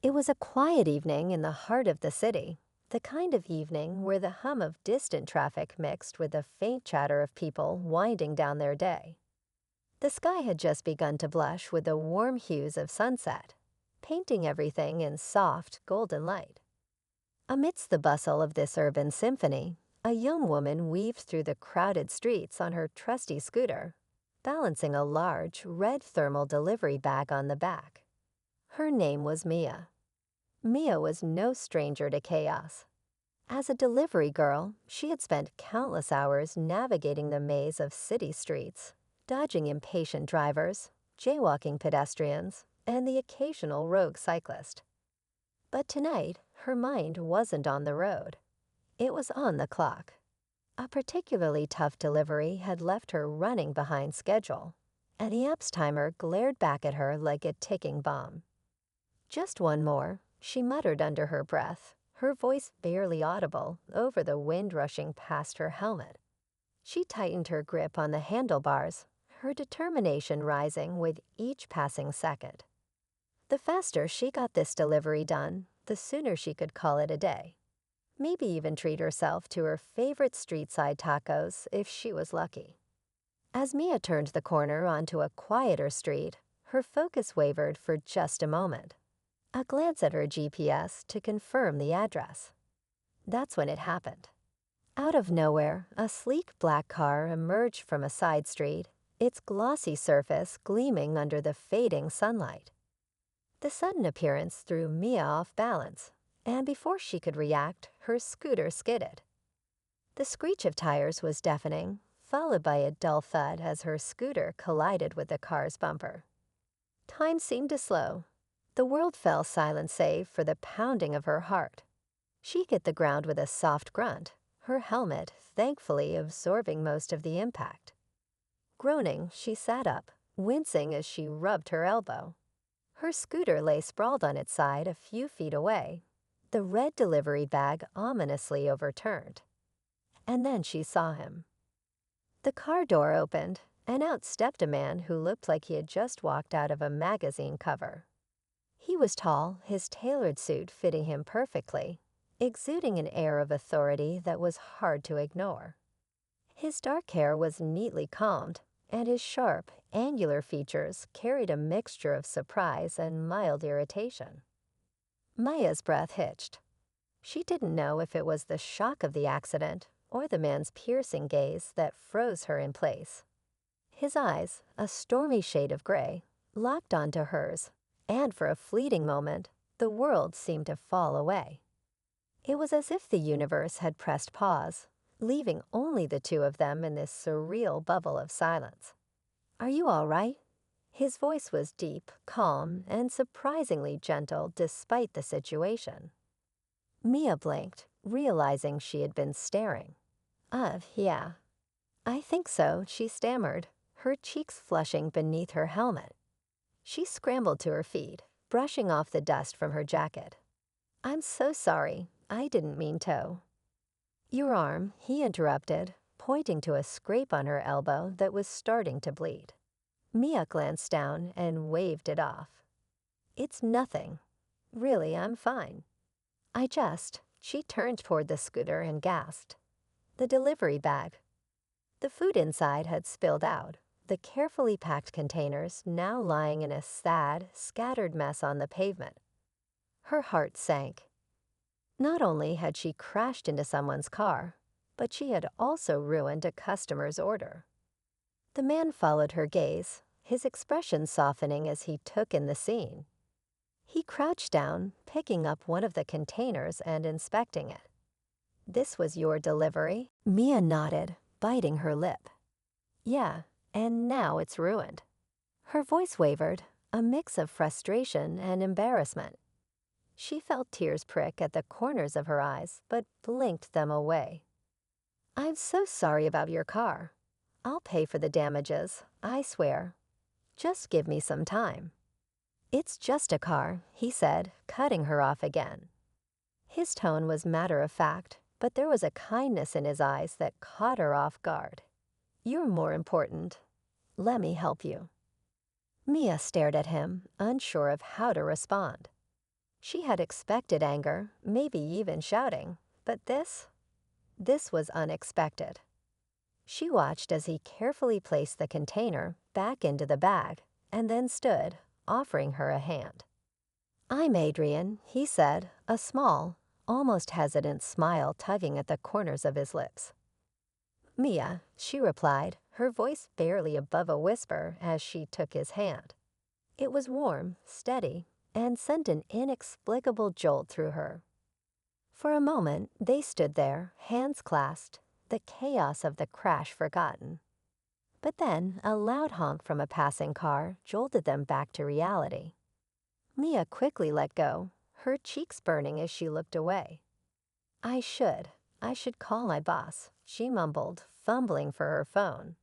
It was a quiet evening in the heart of the city, the kind of evening where the hum of distant traffic mixed with the faint chatter of people winding down their day. The sky had just begun to blush with the warm hues of sunset, painting everything in soft, golden light. Amidst the bustle of this urban symphony, a young woman weaved through the crowded streets on her trusty scooter, balancing a large, red thermal delivery bag on the back. Her name was Mia. Mia was no stranger to chaos. As a delivery girl, she had spent countless hours navigating the maze of city streets, dodging impatient drivers, jaywalking pedestrians, and the occasional rogue cyclist. But tonight, her mind wasn't on the road. It was on the clock. A particularly tough delivery had left her running behind schedule, and the app's timer glared back at her like a ticking bomb. Just one more, she muttered under her breath, her voice barely audible over the wind rushing past her helmet. She tightened her grip on the handlebars, her determination rising with each passing second. The faster she got this delivery done, the sooner she could call it a day. Maybe even treat herself to her favorite street-side tacos if she was lucky. As Mia turned the corner onto a quieter street, her focus wavered for just a moment. A glance at her GPS to confirm the address. That's when it happened. Out of nowhere, a sleek black car emerged from a side street, its glossy surface gleaming under the fading sunlight. The sudden appearance threw Mia off balance, and before she could react, her scooter skidded. The screech of tires was deafening, followed by a dull thud as her scooter collided with the car's bumper. Time seemed to slow. The world fell silent save for the pounding of her heart. She hit the ground with a soft grunt, her helmet thankfully absorbing most of the impact. Groaning, she sat up, wincing as she rubbed her elbow. Her scooter lay sprawled on its side a few feet away, the red delivery bag ominously overturned. And then she saw him. The car door opened, and out stepped a man who looked like he had just walked out of a magazine cover. He was tall, his tailored suit fitting him perfectly, exuding an air of authority that was hard to ignore. His dark hair was neatly combed, and his sharp, angular features carried a mixture of surprise and mild irritation. Maya's breath hitched. She didn't know if it was the shock of the accident or the man's piercing gaze that froze her in place. His eyes, a stormy shade of gray, locked onto hers, and for a fleeting moment, the world seemed to fall away. It was as if the universe had pressed pause, leaving only the two of them in this surreal bubble of silence. "Are you all right?" His voice was deep, calm, and surprisingly gentle despite the situation. Mia blinked, realizing she had been staring. Yeah. I think so," she stammered, her cheeks flushing beneath her helmet. She scrambled to her feet, brushing off the dust from her jacket. "I'm so sorry. I didn't mean to." "Your arm," he interrupted, pointing to a scrape on her elbow that was starting to bleed. Mia glanced down and waved it off. "It's nothing. Really, I'm fine." She turned toward the scooter and gasped. The delivery bag. The food inside had spilled out, the carefully packed containers now lying in a sad, scattered mess on the pavement. Her heart sank. Not only had she crashed into someone's car, but she had also ruined a customer's order. The man followed her gaze, his expression softening as he took in the scene. He crouched down, picking up one of the containers and inspecting it. "This was your delivery?" Mia nodded, biting her lip. "Yeah, and now it's ruined." Her voice wavered, a mix of frustration and embarrassment. She felt tears prick at the corners of her eyes, but blinked them away. "I'm so sorry about your car. I'll pay for the damages, I swear. Just give me some time." "It's just a car," he said, cutting her off again. His tone was matter-of-fact, but there was a kindness in his eyes that caught her off guard. "You're more important. Let me help you." Mia stared at him, unsure of how to respond. She had expected anger, maybe even shouting, but this was unexpected. She watched as he carefully placed the container back into the bag and then stood, offering her a hand. "I'm Adrian," he said, a small, almost hesitant smile tugging at the corners of his lips. "Mia," she replied, her voice barely above a whisper as she took his hand. It was warm, steady, and sent an inexplicable jolt through her. For a moment, they stood there, hands clasped, the chaos of the crash forgotten. But then, a loud honk from a passing car jolted them back to reality. Mia quickly let go, her cheeks burning as she looked away. I should call my boss," she mumbled, fumbling for her phone.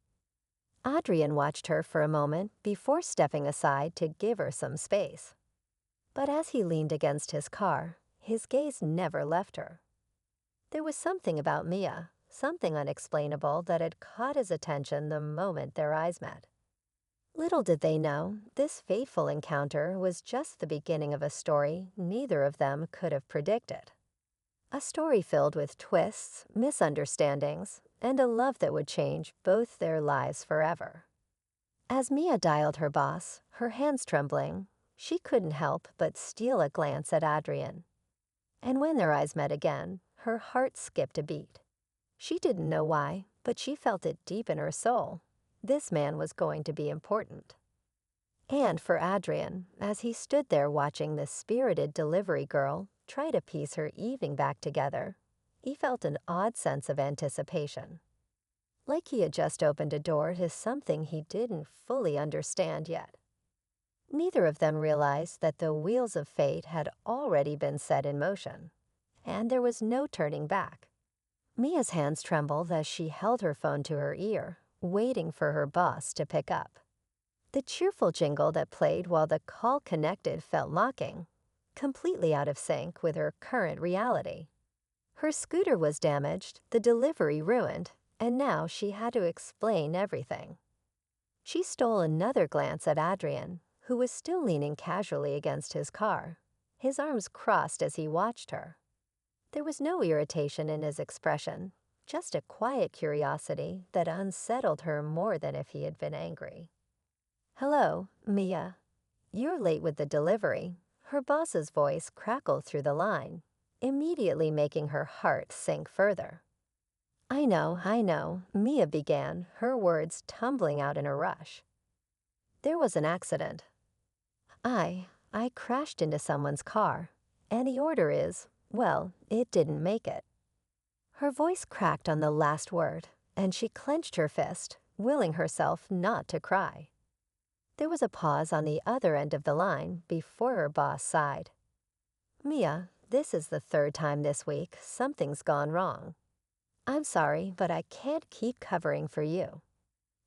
Adrian watched her for a moment before stepping aside to give her some space. But as he leaned against his car, his gaze never left her. There was something about Mia, something unexplainable that had caught his attention the moment their eyes met. Little did they know, this fateful encounter was just the beginning of a story neither of them could have predicted. A story filled with twists, misunderstandings, and a love that would change both their lives forever. As Mia dialed her boss, her hands trembling, she couldn't help but steal a glance at Adrian. And when their eyes met again, her heart skipped a beat. She didn't know why, but she felt it deep in her soul. This man was going to be important. And for Adrian, as he stood there watching this spirited delivery girl try to piece her evening back together, he felt an odd sense of anticipation. Like he had just opened a door to something he didn't fully understand yet. Neither of them realized that the wheels of fate had already been set in motion, and there was no turning back. Mia's hands trembled as she held her phone to her ear, waiting for her boss to pick up. The cheerful jingle that played while the call connected felt mocking, completely out of sync with her current reality. Her scooter was damaged, the delivery ruined, and now she had to explain everything. She stole another glance at Adrian, who was still leaning casually against his car, his arms crossed as he watched her. There was no irritation in his expression, just a quiet curiosity that unsettled her more than if he had been angry. "Hello, Mia. You're late with the delivery." Her boss's voice crackled through the line, immediately making her heart sink further. I know," Mia began, her words tumbling out in a rush. "There was an accident. I crashed into someone's car, and the order is, well, it didn't make it." Her voice cracked on the last word, and she clenched her fist, willing herself not to cry. There was a pause on the other end of the line before her boss sighed. "Mia, this is the third time this week something's gone wrong. I'm sorry, but I can't keep covering for you.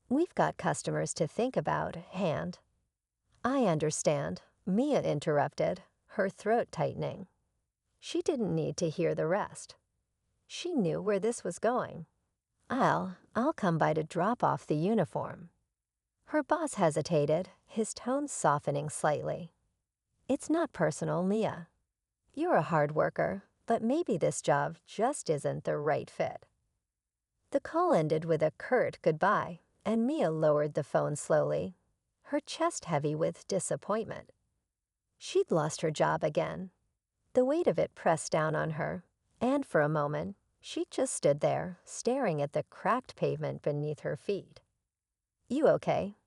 We've got customers to think about, and—" "I understand," Mia interrupted, her throat tightening. She didn't need to hear the rest. She knew where this was going. I'll come by to drop off the uniform." Her boss hesitated, his tone softening slightly. "It's not personal, Mia. You're a hard worker, but maybe this job just isn't the right fit." The call ended with a curt goodbye, and Mia lowered the phone slowly, her chest heavy with disappointment. She'd lost her job again. The weight of it pressed down on her, and for a moment, she just stood there, staring at the cracked pavement beneath her feet. "You okay?"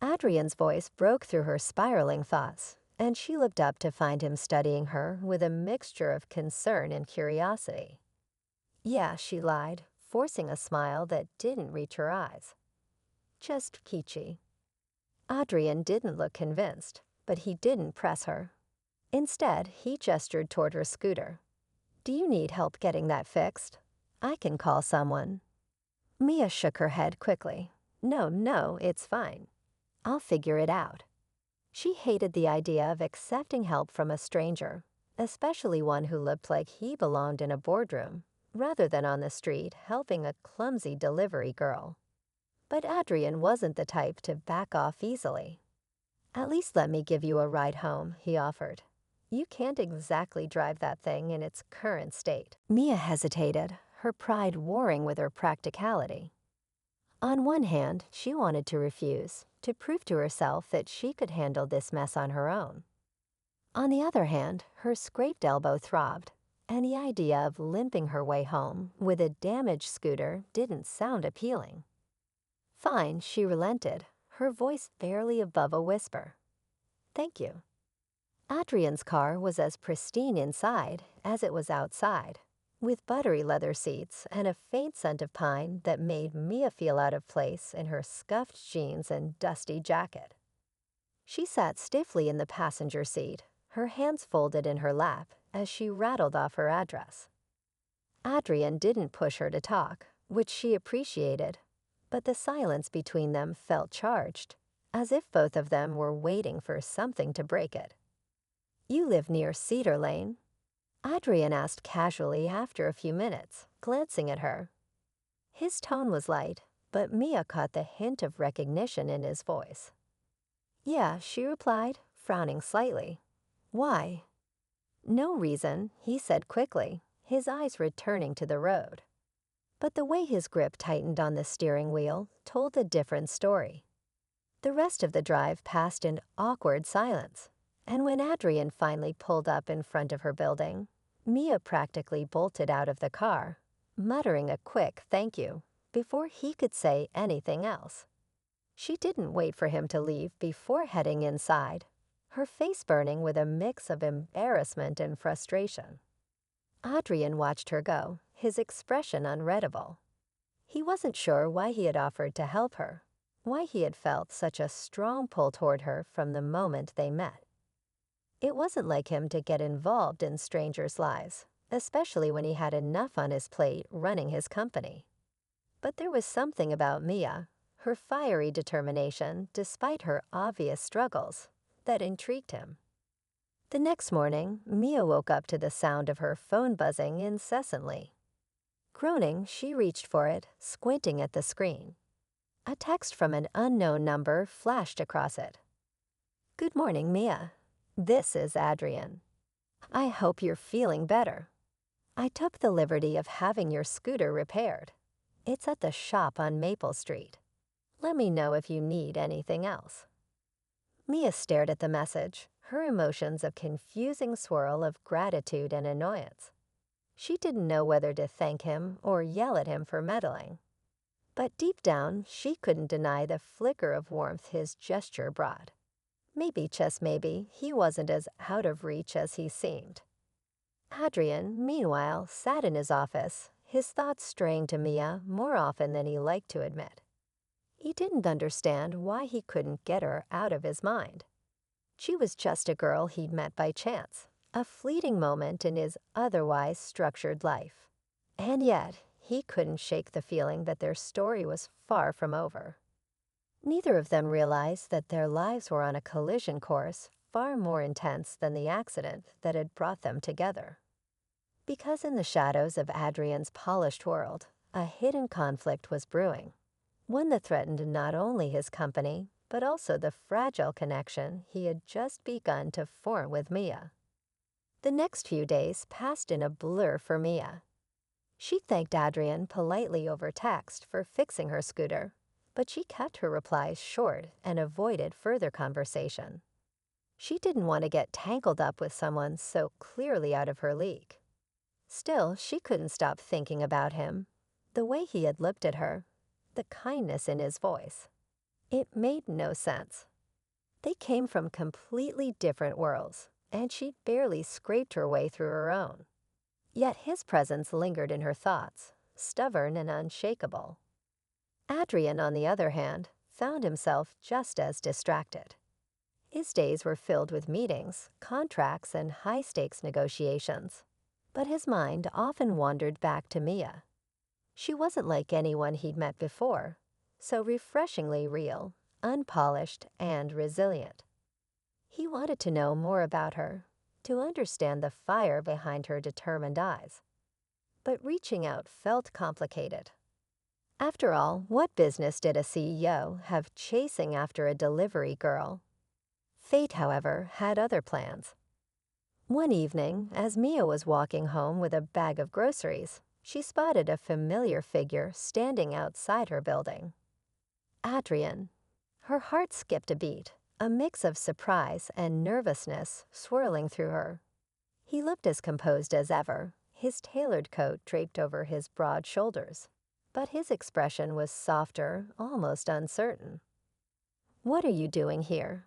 Adrian's voice broke through her spiraling thoughts, and she looked up to find him studying her with a mixture of concern and curiosity. "Yeah," she lied, forcing a smile that didn't reach her eyes. "Just peachy." Adrian didn't look convinced, but he didn't press her. Instead, he gestured toward her scooter. "Do you need help getting that fixed? I can call someone." Mia shook her head quickly. No, it's fine. I'll figure it out." She hated the idea of accepting help from a stranger, especially one who looked like he belonged in a boardroom, rather than on the street helping a clumsy delivery girl. But Adrian wasn't the type to back off easily. "At least let me give you a ride home," he offered. You can't exactly drive that thing in its current state. Mia hesitated, her pride warring with her practicality. On one hand, she wanted to refuse, to prove to herself that she could handle this mess on her own. On the other hand, her scraped elbow throbbed, and the idea of limping her way home with a damaged scooter didn't sound appealing. Fine, she relented, her voice barely above a whisper. Thank you. Adrian's car was as pristine inside as it was outside, with buttery leather seats and a faint scent of pine that made Mia feel out of place in her scuffed jeans and dusty jacket. She sat stiffly in the passenger seat, her hands folded in her lap as she rattled off her address. Adrian didn't push her to talk, which she appreciated, but the silence between them felt charged, as if both of them were waiting for something to break it. You live near Cedar Lane? Adrian asked casually after a few minutes, glancing at her. His tone was light, but Mia caught the hint of recognition in his voice. Yeah, she replied, frowning slightly. Why? No reason, he said quickly, his eyes returning to the road. But the way his grip tightened on the steering wheel told a different story. The rest of the drive passed in awkward silence, and when Adrian finally pulled up in front of her building, Mia practically bolted out of the car, muttering a quick thank you before he could say anything else. She didn't wait for him to leave before heading inside, her face burning with a mix of embarrassment and frustration. Adrian watched her go, his expression unreadable. He wasn't sure why he had offered to help her, why he had felt such a strong pull toward her from the moment they met. It wasn't like him to get involved in strangers' lives, especially when he had enough on his plate running his company. But there was something about Mia, her fiery determination despite her obvious struggles, that intrigued him. The next morning, Mia woke up to the sound of her phone buzzing incessantly. Groaning, she reached for it, squinting at the screen. A text from an unknown number flashed across it. Good morning, Mia. This is Adrian. I hope you're feeling better. I took the liberty of having your scooter repaired. It's at the shop on Maple Street. Let me know if you need anything else. Mia stared at the message, her emotions a confusing swirl of gratitude and annoyance. She didn't know whether to thank him or yell at him for meddling. But deep down, she couldn't deny the flicker of warmth his gesture brought. Maybe, just maybe, he wasn't as out of reach as he seemed. Adrian, meanwhile, sat in his office, his thoughts straying to Mia more often than he liked to admit. He didn't understand why he couldn't get her out of his mind. She was just a girl he'd met by chance, a fleeting moment in his otherwise structured life. And yet, he couldn't shake the feeling that their story was far from over. Neither of them realized that their lives were on a collision course far more intense than the accident that had brought them together. Because in the shadows of Adrian's polished world, a hidden conflict was brewing, one that threatened not only his company, but also the fragile connection he had just begun to form with Mia. The next few days passed in a blur for Mia. She thanked Adrian politely over text for fixing her scooter, but she kept her replies short and avoided further conversation. She didn't want to get tangled up with someone so clearly out of her league. Still, she couldn't stop thinking about him, the way he had looked at her, the kindness in his voice. It made no sense. They came from completely different worlds, and she'd barely scraped her way through her own. Yet his presence lingered in her thoughts, stubborn and unshakable. Adrian, on the other hand, found himself just as distracted. His days were filled with meetings, contracts, and high-stakes negotiations, but his mind often wandered back to Mia. She wasn't like anyone he'd met before, so refreshingly real, unpolished, and resilient. He wanted to know more about her, to understand the fire behind her determined eyes. But reaching out felt complicated. After all, what business did a CEO have chasing after a delivery girl? Fate, however, had other plans. One evening, as Mia was walking home with a bag of groceries, she spotted a familiar figure standing outside her building. Adrian. Her heart skipped a beat, a mix of surprise and nervousness swirling through her. He looked as composed as ever, his tailored coat draped over his broad shoulders. But his expression was softer, almost uncertain. "What are you doing here?"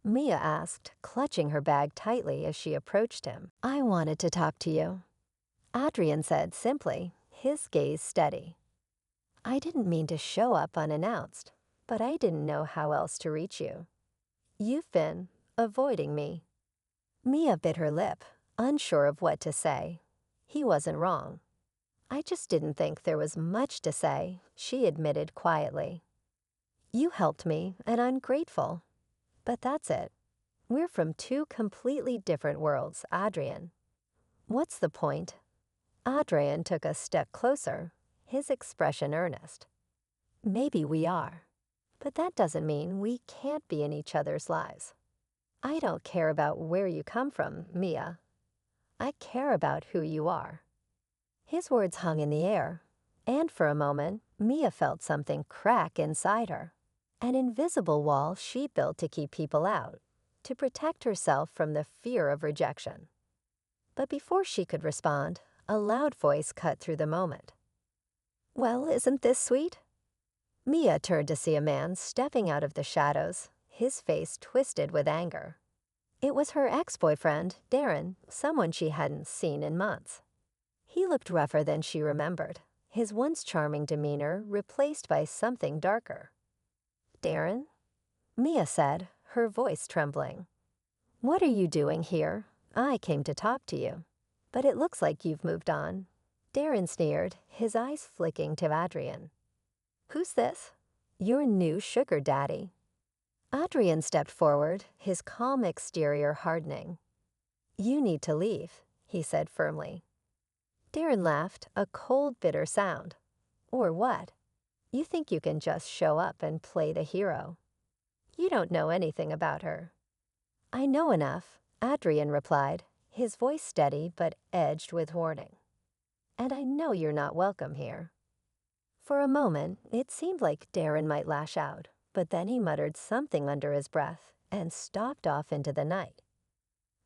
Mia asked, clutching her bag tightly as she approached him. "I wanted to talk to you," Adrian said simply, his gaze steady. "I didn't mean to show up unannounced, but I didn't know how else to reach you. You've been avoiding me." Mia bit her lip, unsure of what to say. He wasn't wrong. "I just didn't think there was much to say," she admitted quietly. "You helped me, and I'm grateful. But that's it. We're from two completely different worlds, Adrian. What's the point?" Adrian took a step closer, his expression earnest. "Maybe we are. But that doesn't mean we can't be in each other's lives. I don't care about where you come from, Mia. I care about who you are." His words hung in the air, and for a moment, Mia felt something crack inside her. An invisible wall she built to keep people out, to protect herself from the fear of rejection. But before she could respond, a loud voice cut through the moment. "Well, isn't this sweet?" Mia turned to see a man stepping out of the shadows, his face twisted with anger. It was her ex-boyfriend, Darren, someone she hadn't seen in months. He looked rougher than she remembered, his once charming demeanor replaced by something darker. "Darren?" Mia said, her voice trembling. "What are you doing here? I came to talk to you. But it looks like you've moved on." Darren sneered, his eyes flicking to Adrian. "Who's this?" "Your new sugar daddy." Adrian stepped forward, his calm exterior hardening. "You need to leave," he said firmly. Darren laughed, a cold, bitter sound. "Or what? You think you can just show up and play the hero? You don't know anything about her." "I know enough," Adrian replied, his voice steady but edged with warning. "And I know you're not welcome here." For a moment, it seemed like Darren might lash out, but then he muttered something under his breath and stalked off into the night.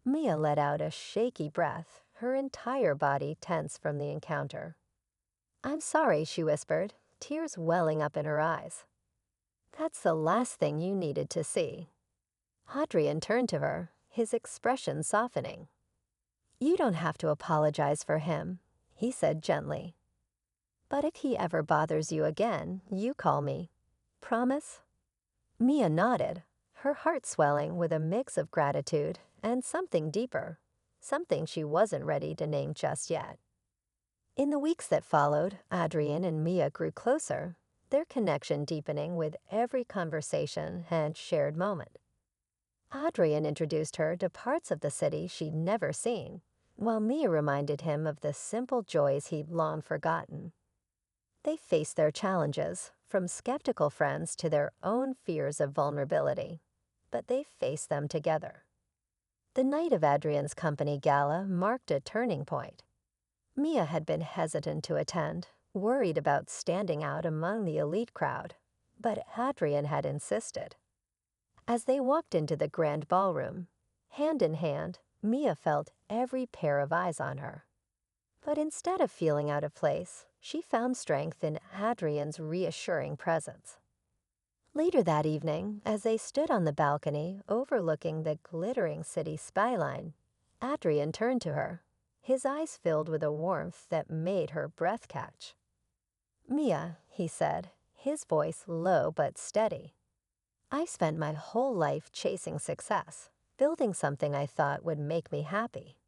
Mia let out a shaky breath, her entire body tense from the encounter. "I'm sorry," she whispered, tears welling up in her eyes. "That's the last thing you needed to see." Hadrian turned to her, his expression softening. "You don't have to apologize for him," he said gently. "But if he ever bothers you again, you call me. Promise?" Mia nodded, her heart swelling with a mix of gratitude and something deeper, something she wasn't ready to name just yet. In the weeks that followed, Adrian and Mia grew closer, their connection deepening with every conversation and shared moment. Adrian introduced her to parts of the city she'd never seen, while Mia reminded him of the simple joys he'd long forgotten. They faced their challenges, from skeptical friends to their own fears of vulnerability, but they faced them together. The night of Adrian's company gala marked a turning point. Mia had been hesitant to attend, worried about standing out among the elite crowd, but Hadrian had insisted. As they walked into the grand ballroom, hand in hand, Mia felt every pair of eyes on her. But instead of feeling out of place, she found strength in Hadrian's reassuring presence. Later that evening, as they stood on the balcony overlooking the glittering city skyline, Hadrian turned to her, his eyes filled with a warmth that made her breath catch. "Mia," he said, his voice low but steady. "I spent my whole life chasing success, building something I thought would make me happy.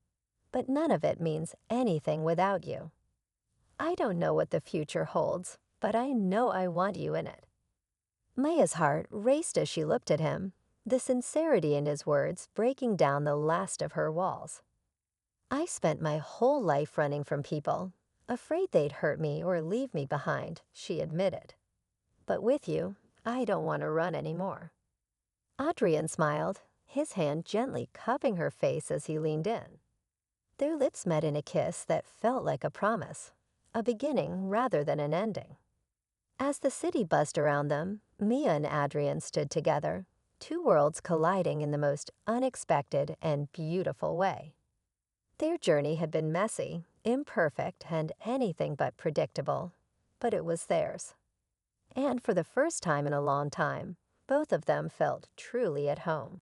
But none of it means anything without you. I don't know what the future holds, but I know I want you in it." Mia's heart raced as she looked at him, the sincerity in his words breaking down the last of her walls. "I spent my whole life running from people, afraid they'd hurt me or leave me behind," she admitted. "But with you, I don't want to run anymore." Adrian smiled, his hand gently cupping her face as he leaned in. Their lips met in a kiss that felt like a promise, a beginning rather than an ending. As the city buzzed around them, Mia and Adrian stood together, two worlds colliding in the most unexpected and beautiful way. Their journey had been messy, imperfect, and anything but predictable, but it was theirs. And for the first time in a long time, both of them felt truly at home.